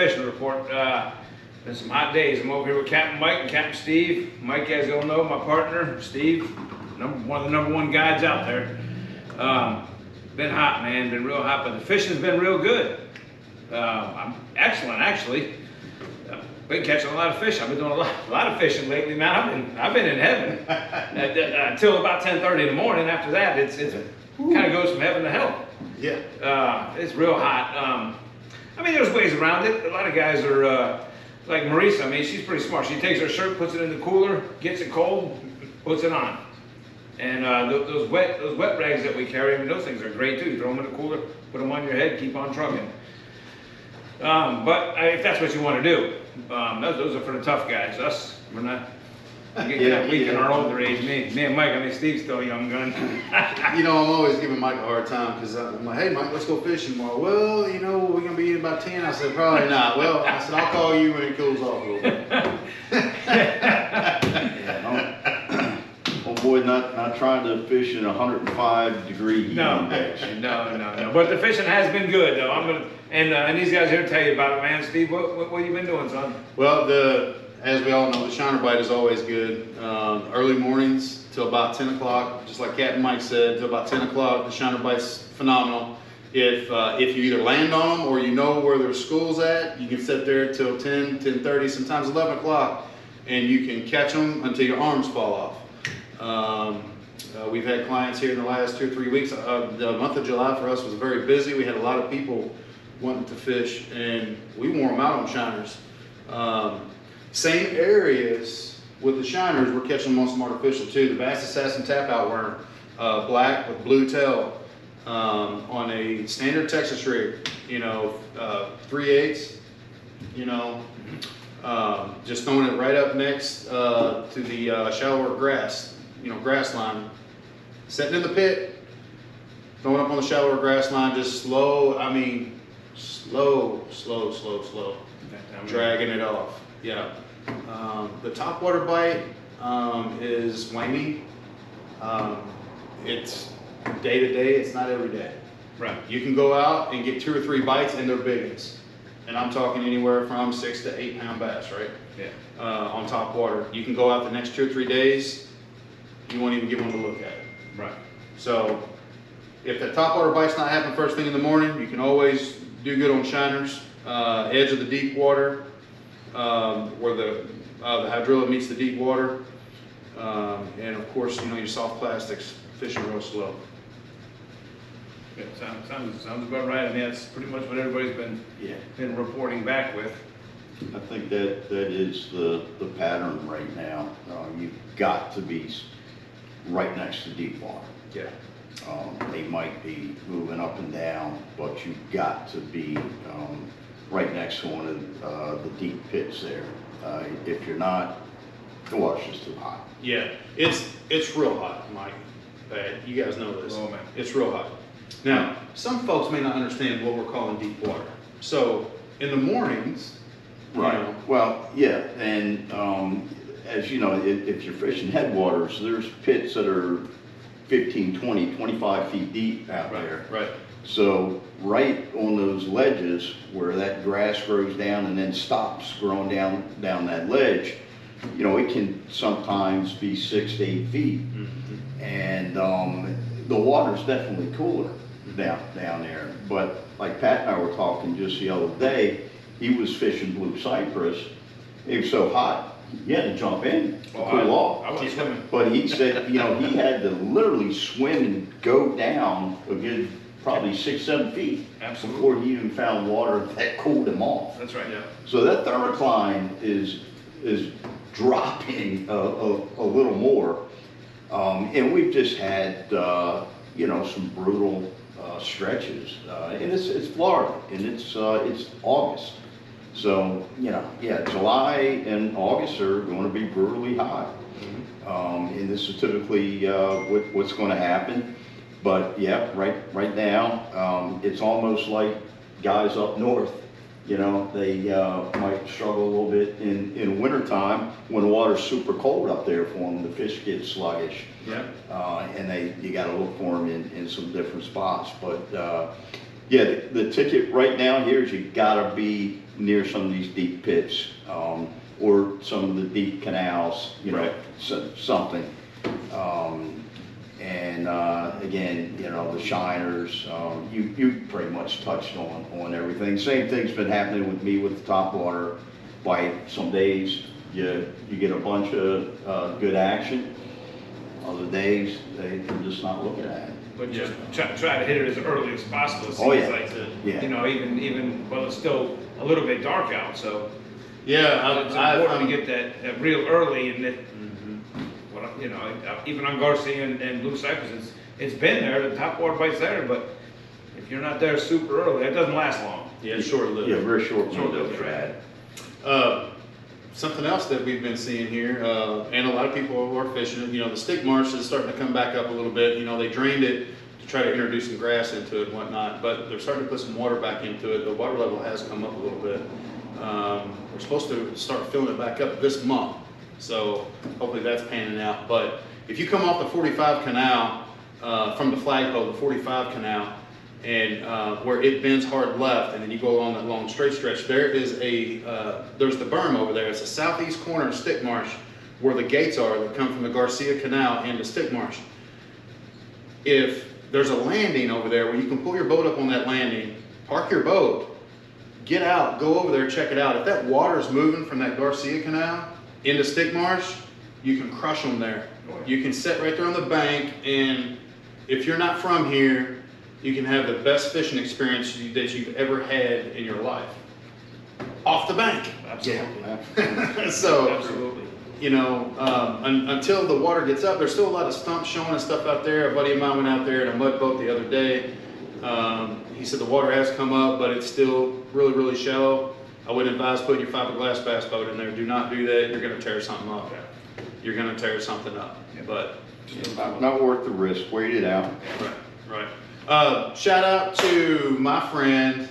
fishing report. Been some hot days. I'm over here with Captain Mike and Captain Steve. Mike, as you'll know, my partner. Steve, one of the #1 guides out there. Been hot, man. Been real hot, but the fishing's been real good. I'm excellent, actually. Been catching a lot of fish. I've been doing a lot of fishing lately, man. I've been in heaven until about 10:30 in the morning. After that, it's kind of goes from heaven to hell. Yeah. It's real hot. I mean, there's ways around it. A lot of guys are like Marisa. I mean, she's pretty smart. She takes her shirt, puts it in the cooler, gets it cold, puts it on. And those wet rags that we carry, I mean, those things are great too. You throw them in the cooler, put them on your head, keep on trucking. But if that's what you want to do, those are for the tough guys. Us, we're not. We get that weak in our older age. Me and Mike, I mean, Steve's still a young gun. You know, I'm always giving Mike a hard time because I'm like, hey, Mike, let's go fishing tomorrow. Well, you know, we're going to be in about 10. I said, probably not. Well, I said, I'll call you when it cools off a little bit. Oh boy, not trying to fish in 105-degree heat index. No. But the fishing has been good, though. And these guys here tell you about it, man. Steve, what you been doing, son? Well, as we all know, the shiner bite is always good. Early mornings till about 10 o'clock, just like Captain Mike said, till about 10 o'clock, the shiner bite's phenomenal. If you either land on them or you know where their school's at, you can sit there till 10, 10:30, sometimes 11 o'clock, and you can catch them until your arms fall off. We've had clients here in the last 2 or 3 weeks. The month of July for us was very busy. We had a lot of people wanting to fish, and we wore them out on shiners. Same areas with the shiners, we're catching them on some artificial too. The Bass Assassin Tap-Out Worm, black with blue tail, on a standard Texas rig, 3/8, just throwing it right up next to the shallower grass, grass line. Setting in the pit, throwing up on the shallower grass line, just slow, dragging it off. Yeah. The topwater bite is whiny. It's day to day, it's not every day. Right. You can go out and get 2 or 3 bites and they're big ones. And I'm talking anywhere from 6 to 8 pound bass, right? Yeah. On top water. You can go out the next 2 or 3 days, you won't even get one to look at it. Right. So if that topwater bite's not happening first thing in the morning, you can always do good on shiners. Edge of the deep water, where the hydrilla meets the deep water. And of course, your soft plastics fishing real slow. Yeah, sounds about right. I mean, that's pretty much what everybody's been reporting back with. I think that is the pattern right now. You've got to be right next to deep water. Yeah. They might be moving up and down, but you've got to be right next to one of the deep pits there. If you're not, the water's just too hot. Yeah, it's real hot, Mike. You guys know this. Oh, man. It's real hot. Now, some folks may not understand what we're calling deep water. So in the mornings, right. Well, yeah, and as you know, if you're fishing headwaters, there's pits that are 15, 20, 25 feet deep out there. Right. So right on those ledges where that grass grows down and then stops growing down that ledge, it can sometimes be 6 to 8 feet. Mm-hmm. And the water's definitely cooler down there. But like Pat and I were talking just the other day, he was fishing blue cypress. It was so hot, he had to jump in to cool off. I was swimming. But he said, he had to literally swim and go down a good probably 6, 7 feet. Absolutely. Before he even found water that cooled him off. That's right. Yeah. So that thermocline is dropping a little more, and we've just had some brutal stretches, and it's Florida, and it's August. So, July and August are going to be brutally hot. Mm-hmm. And this is typically what's going to happen. But yeah, right now, it's almost like guys up north, they might struggle a little bit in wintertime when the water's super cold up there for them. The fish get sluggish. Yeah. And you got to look for them in some different spots. But Yeah, the ticket right now here is you gotta be near some of these deep pits, or some of the deep canals, you know, Right. something. And again, you know, the shiners, you pretty much touched on everything. Same thing's been happening with me with the topwater bite. Some days you get a bunch of good action. Other days they're just not looking at it. But just try to hit it as early as possible. It seems Oh, yeah. like, Yeah. you know, even, well, it's still a little bit dark out, so Yeah, it's I important to get that real early, and that, Mhm. well, you know, even on Garcia and Blue Cypress, it's been there, the top water bite's there, but if you're not there super early, it doesn't last long. Yeah, short-lived. Yeah, very short window Short-lived, for right. that. Something else that we've been seeing here, and a lot of people are fishing, you know, the stick marsh is starting to come back up a little bit. You know, they drained it to try to introduce some grass into it and whatnot, but they're starting to put some water back into it. The water level has come up a little bit. We're supposed to start filling it back up this month, so hopefully that's panning out. But if you come off the 45 canal, from the flagpole, the 45 canal, and where it bends hard left, and then you go along that long straight stretch, there is there's the berm over there. It's the southeast corner of Stick Marsh where the gates are that come from the Garcia Canal into Stick Marsh. If there's a landing over there where you can pull your boat up on that landing, park your boat, get out, go over there, check it out. If that water is moving from that Garcia Canal into Stick Marsh, you can crush them there. You can sit right there on the bank, and if you're not from here, you can have the best fishing experience that you've ever had in your life. Off the bank. Absolutely. So, Absolutely. you know, until the water gets up, there's still a lot of stumps showing and stuff out there. A buddy of mine went out there in a mud boat the other day. He said the water has come up, but it's still really, really shallow. I would advise putting your fiberglass bass boat in there. Do not do that. You're going to tear something up. You're going to tear something up. But Not worth the risk, wait it out. right. Shout out to my friend,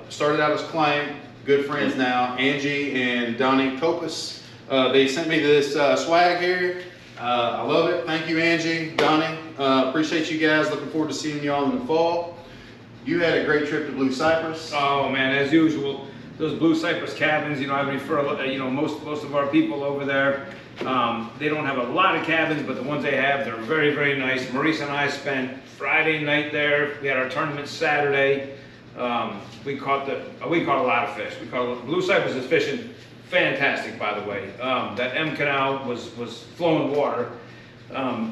started out as client, good friends now, Angie and Donnie Copus. They sent me this swag here. I love it. Thank you, Angie, Donnie. Appreciate you guys. Looking forward to seeing y'all in the fall. You had a great trip to Blue Cypress. Oh man, as usual, those Blue Cypress cabins, you know, I refer, you know, most of our people over there, they don't have a lot of cabins, but the ones they have, they're very, very nice. Maurice and I spent Friday night there. We had our tournament Saturday. We caught a lot of fish. Blue Cypress is fishing fantastic, by the way. That M Canal was flowing water.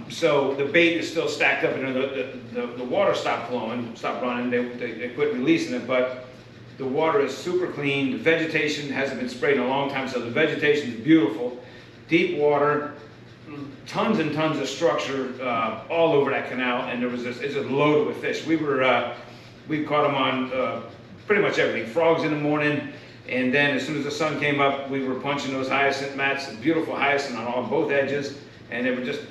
So the bait is still stacked up, and the water stopped flowing, stopped running. They quit releasing it, but the water is super clean. The vegetation hasn't been sprayed in a long time, so the vegetation is beautiful. Deep water, tons and tons of structure all over that canal, and it's just loaded with fish. We caught them on pretty much everything. Frogs in the morning, and then as soon as the sun came up, we were punching those hyacinth mats, beautiful hyacinth on both edges, and they were just,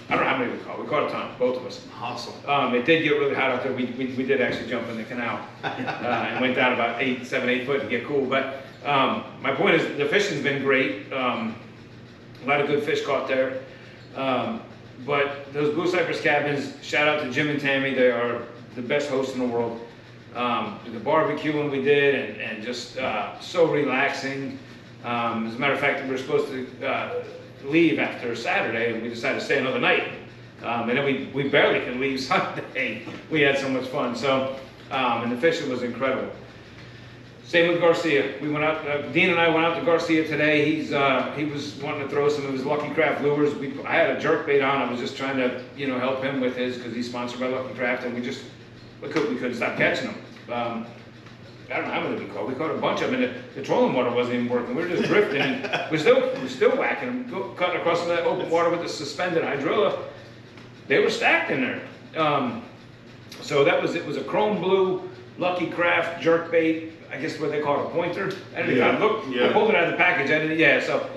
I don't know how many we caught. We caught a ton, both of us. Awesome. It did get really hot out there. We did actually jump in the canal and went down about 7, 8 foot to get cool. But my point is, the fishing's been great. A lot of good fish caught there. But those Blue Cypress cabins, shout out to Jim and Tammy. They are the best hosts in the world. The barbecuing we did, and just so relaxing. As a matter of fact, we were supposed to leave after Saturday, and we decided to stay another night. And then we barely could leave Sunday. We had so much fun. So, and the fishing was incredible. Same with Garcia. We went out. Dean and I went out to Garcia today. He was wanting to throw some of his Lucky Craft lures. I had a jerk bait on. I was just trying to, you know, help him with his, because he's sponsored by Lucky Craft, and we couldn't stop catching them. I don't know how many we caught. We caught a bunch of them, and the trolling motor wasn't even working. We were just drifting, and we're still whacking them, cutting across some of that open water with the suspended hydrilla. They were stacked in there. So it was a chrome blue Lucky Craft jerk bait. I guess what they call it, a pointer. I didn't even look. Yeah. I pulled it out of the package. I didn't. Yeah. So,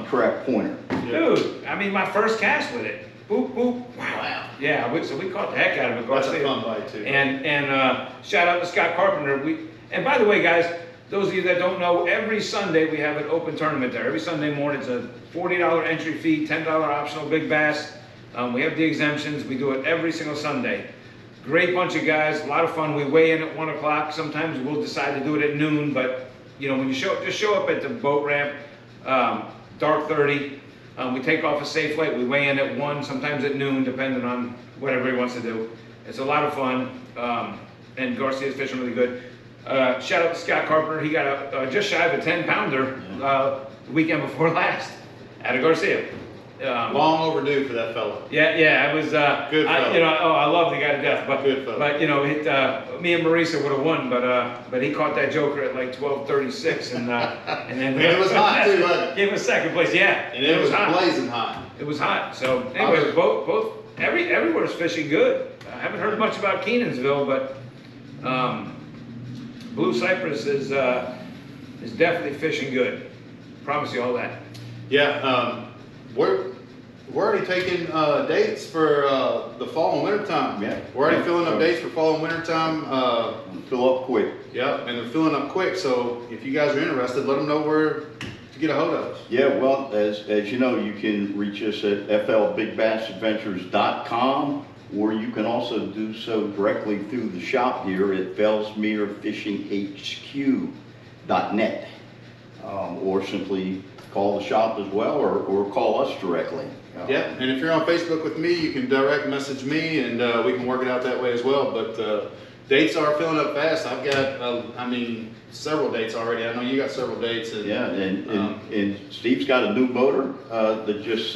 Crap pointer. dude, I mean, my first cast with it. Boop boop. Wow. Yeah. So we caught the heck out of it. That's a Garcia. fun bite too. And shout out to Scott Carpenter. And by the way, guys, those of you that don't know, every Sunday we have an open tournament there. Every Sunday morning, it's a $40 entry fee, $10 optional big bass. We have the exemptions. We do it every single Sunday. Great bunch of guys, a lot of fun. We weigh in at 1 o'clock. Sometimes we'll decide to do it at noon, but you know, when you just show up at the boat ramp, dark 30. We take off a safe light. We weigh in at 1, sometimes at noon, depending on what everybody wants to do. It's a lot of fun, and Garcia's fishing really good. Shout out to Scott Carpenter. He got a just shy of a 10-pounder the weekend before last out of Garcia. Long overdue for that fella. Yeah, it was. Good fella. You know, I love the guy to death, but Good fella. you know, me and Marisa would have won, but he caught that joker at like 12:36, and then And it was hot too, wasn't it? Gave us second place. Yeah, And it was hot. blazing hot. It was hot. So anyway, everywhere's fishing good. I haven't heard much about Kenansville, but Blue Cypress is definitely fishing good. Promise you all that. Yeah, we're already taking dates for the fall and winter time. Yeah. We're already filling up dates for fall and winter time. Fill up quick. Yeah, and they're filling up quick. So if you guys are interested, let them know where to get a hold of us. Yeah, well, as you know, you can reach us at flbigbasadventures.com, or you can also do so directly through the shop here at fellsmerefishinghq.net, or simply call the shop as well, or call us directly. Yeah, and if you're on Facebook with me, you can direct message me, and we can work it out that way as well. But dates are filling up fast. I've got, several dates already. I know you got several dates. And, Yeah, and Steve's got a new motor that just.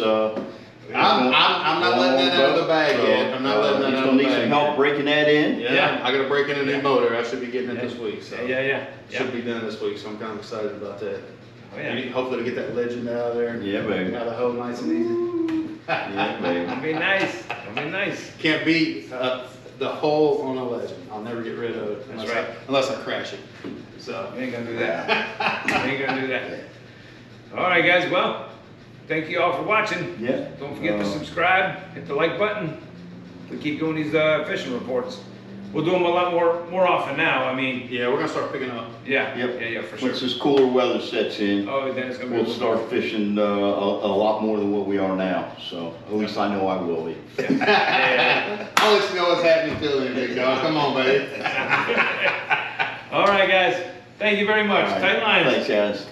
I'm not letting that out of the bag yet. I'm not letting that out of the bag. He's gonna need some help breaking that in. Yeah, I got to break in a new motor. I should be getting it this week. So Yeah. should be done this week. So I'm kind of excited about that. Oh, yeah. Hopefully to get that legend out of there. Yeah, baby. Out of the hole nice and easy. Yeah, baby. It'll be nice. It'll be nice. Can't beat the hole on a legend. I'll never get rid of it unless I crash it. So We ain't gonna do that. We ain't gonna do that. All right, guys. Well, thank you all for watching. Yeah. Don't forget to subscribe, hit the like button. We keep doing these fishing reports. We'll do them a lot more often now. I mean, yeah, we're gonna start picking up. yeah, Yep. yeah, for sure. Once this cooler weather sets in, Oh, then it's gonna be. we'll start fishing a lot more than what we are now. So at least I know I will be. Yeah. I'll let you know what's happening till then, big dog. Come on, baby. All right, guys. Thank you very much. All right. Tight lines. Thanks, guys.